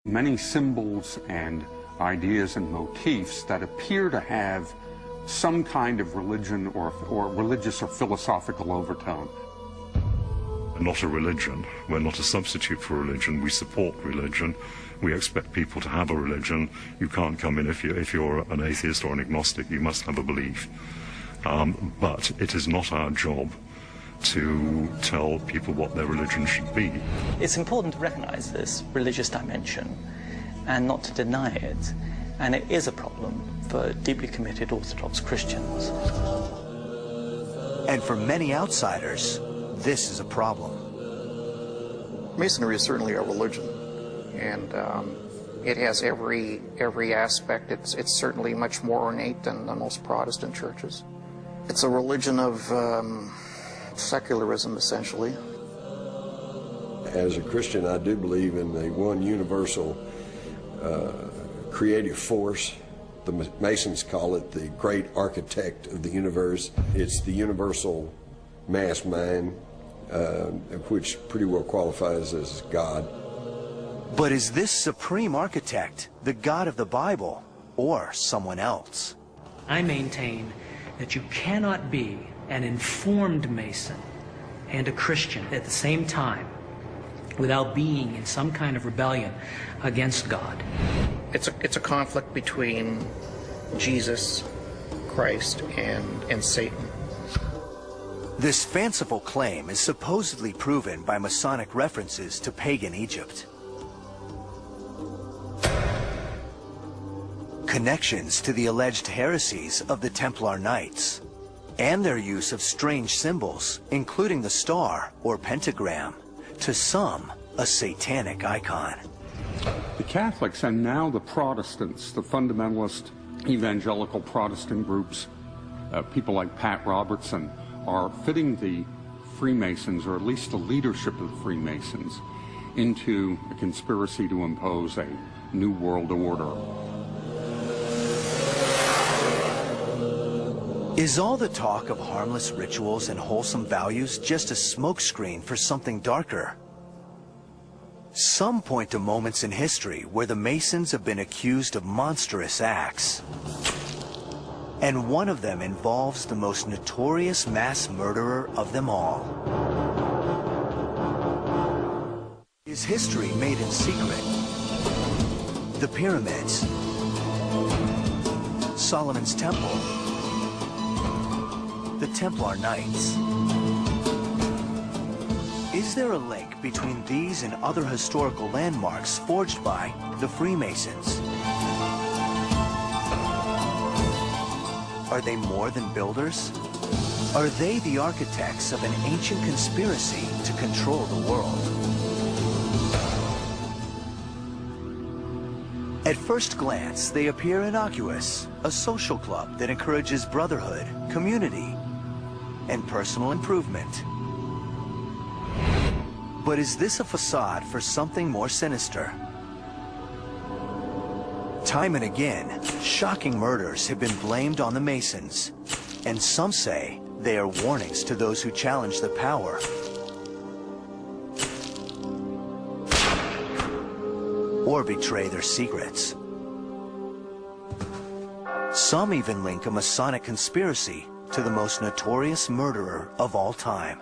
Many symbols and ideas and motifs that appear to have some kind of religion or religious or philosophical overtone. We're not a religion. We're not a substitute for religion. We support religion. We expect people to have a religion. You can't come in if you're an atheist or an agnostic. You must have a belief. But it is not our job to tell people what their religion should be. It's important to recognize this religious dimension and not to deny it. And it is a problem for deeply committed Orthodox Christians. And for many outsiders, this is a problem. Masonry is certainly a religion, and it has every aspect. It's certainly much more ornate than most Protestant churches. It's a religion of secularism, essentially. As a Christian, I do believe in the one universal creative force. The Masons call it the great architect of the universe. It's the universal mass mind, which pretty well qualifies as God. But is this supreme architect the God of the Bible or someone else? I maintain that you cannot be an informed Mason and a Christian at the same time without being in some kind of rebellion against God. It's a conflict between Jesus, Christ, and Satan. This fanciful claim is supposedly proven by Masonic references to pagan Egypt. Connections to the alleged heresies of the Templar Knights, and their use of strange symbols, including the star or pentagram, to some a satanic icon. The Catholics and now the Protestants, the fundamentalist evangelical Protestant groups, people like Pat Robertson, are fitting the Freemasons, or at least the leadership of the Freemasons, into a conspiracy to impose a new world order. Is all the talk of harmless rituals and wholesome values just a smokescreen for something darker? Some point to moments in history where the Masons have been accused of monstrous acts. And one of them involves the most notorious mass murderer of them all. Is history made in secret? The pyramids, Solomon's Temple, the Templar Knights. Is there a link between these and other historical landmarks forged by the Freemasons? Are they more than builders? Are they the architects of an ancient conspiracy to control the world? At first glance, they appear innocuous, a social club that encourages brotherhood, community, and personal improvement. But is this a facade for something more sinister? Time and again, shocking murders have been blamed on the Masons, and some say they are warnings to those who challenge the power. Or betray their secrets. Some even link a Masonic conspiracy to the most notorious murderer of all time.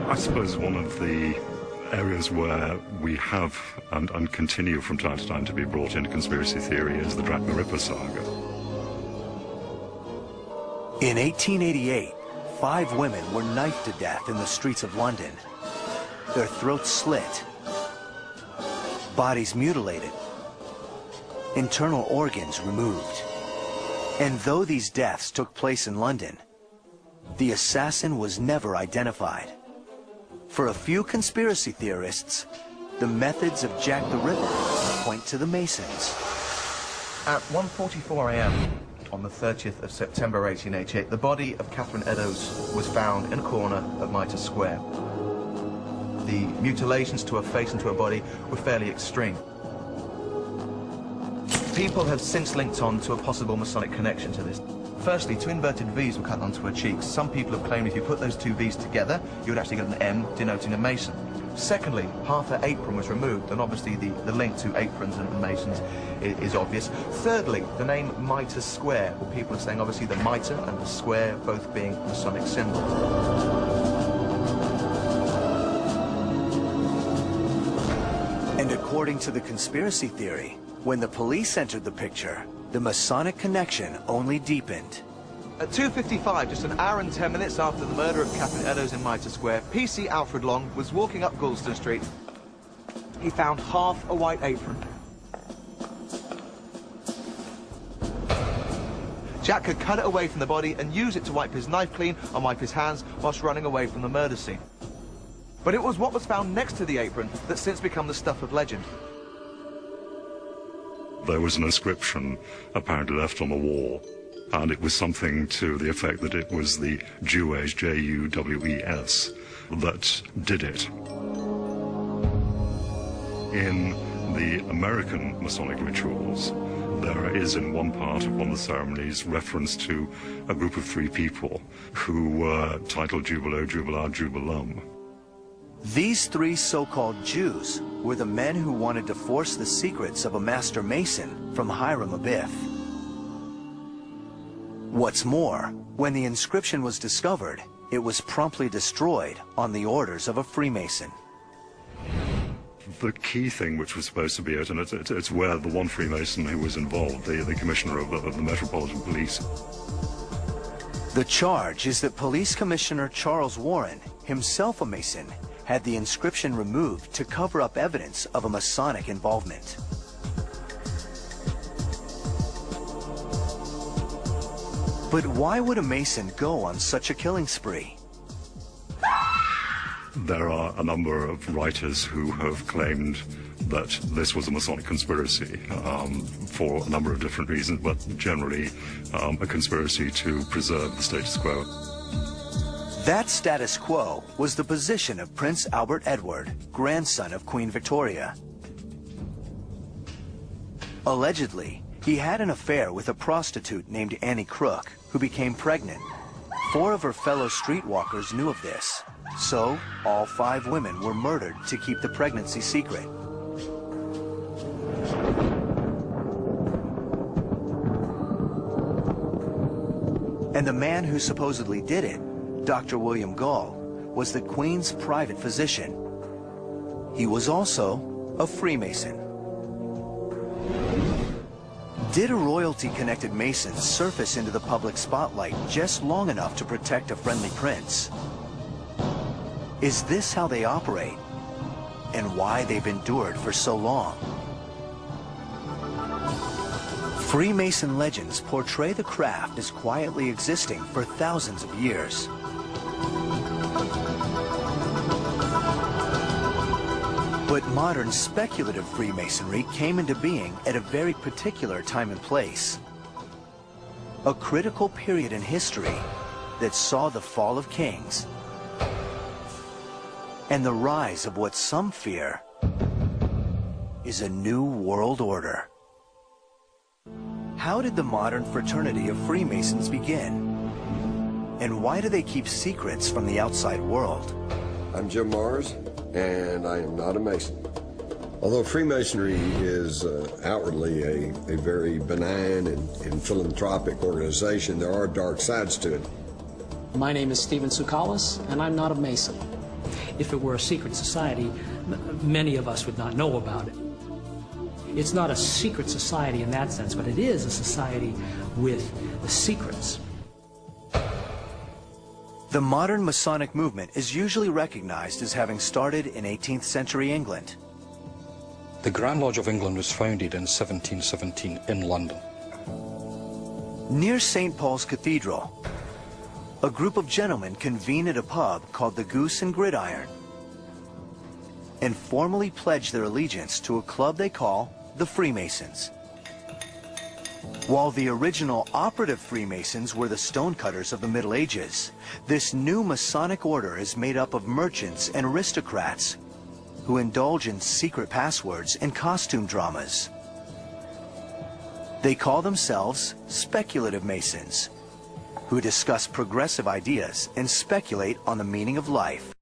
I suppose one of the areas where we have and continue from time to time to be brought into conspiracy theory is the Drach the Ripper saga. In 1888, 5 women were knifed to death in the streets of London. Their throats slit, bodies mutilated, internal organs removed. And though these deaths took place in London, the assassin was never identified. For a few conspiracy theorists, the methods of Jack the Ripper point to the Masons. At 1:44 a.m. on the 30th of September 1888, the body of Catherine Eddowes was found in a corner of Mitre Square. The mutilations to her face and to her body were fairly extreme. People have since linked on to a possible Masonic connection to this. Firstly, 2 inverted V's were cut onto her cheeks. Some people have claimed if you put those 2 V's together, you would actually get an M denoting a Mason. Secondly, half her apron was removed, and obviously the link to aprons and Masons is obvious. Thirdly, the name Mitre Square, well, people are saying obviously the mitre and the square both being Masonic symbols. And according to the conspiracy theory, when the police entered the picture, the Masonic connection only deepened. At 2:55, just an hour and 10 minutes after the murder of Catherine Eddowes in Mitre Square, PC Alfred Long was walking up Goulston Street. He found half a white apron. Jack had cut it away from the body and used it to wipe his knife clean and wipe his hands whilst running away from the murder scene. But it was what was found next to the apron that's since become the stuff of legend. There was an inscription apparently left on the wall, and it was something to the effect that it was the Jewes, J-U-W-E-S, that did it. In the American Masonic rituals, there is in one part of one of the ceremonies reference to a group of 3 people who were titled Jubilo, Jubilar, Jubilum. These 3 so-called Jews were the men who wanted to force the secrets of a master Mason from Hiram Abiff. What's more, when the inscription was discovered, it was promptly destroyed on the orders of a Freemason. The key thing which was supposed to be it, and it's where the one Freemason who was involved, the commissioner of the Metropolitan Police. The charge is that Police Commissioner Charles Warren, himself a Mason, had the inscription removed to cover up evidence of a Masonic involvement. But why would a Mason go on such a killing spree? There are a number of writers who have claimed that this was a Masonic conspiracy for a number of different reasons, but generally a conspiracy to preserve the status quo. That status quo was the position of Prince Albert Edward, grandson of Queen Victoria. Allegedly, he had an affair with a prostitute named Annie Crook, who became pregnant. 4 of her fellow streetwalkers knew of this, so all 5 women were murdered to keep the pregnancy secret. And the man who supposedly did it, Dr. William Gall, was the Queen's private physician. He was also a Freemason. Did a royalty-connected Mason surface into the public spotlight just long enough to protect a friendly prince? Is this how they operate, and why they've endured for so long? Freemason legends portray the craft as quietly existing for thousands of years. But modern speculative Freemasonry came into being at a very particular time and place. A critical period in history that saw the fall of kings and the rise of what some fear is a new world order. How did the modern fraternity of Freemasons begin? And why do they keep secrets from the outside world? I'm Jim Mars, and I am not a Mason. Although Freemasonry is outwardly a very benign and philanthropic organization, there are dark sides to it. My name is Stephen Tsoukalis, and I'm not a Mason. If it were a secret society, many of us would not know about it. It's not a secret society in that sense, but it is a society with secrets. The modern Masonic movement is usually recognized as having started in 18th century England. The Grand Lodge of England was founded in 1717 in London. Near St. Paul's Cathedral, a group of gentlemen convene at a pub called the Goose and Gridiron and formally pledge their allegiance to a club they call the Freemasons. While the original operative Freemasons were the stonecutters of the Middle Ages, this new Masonic order is made up of merchants and aristocrats who indulge in secret passwords and costume dramas. They call themselves speculative Masons, who discuss progressive ideas and speculate on the meaning of life.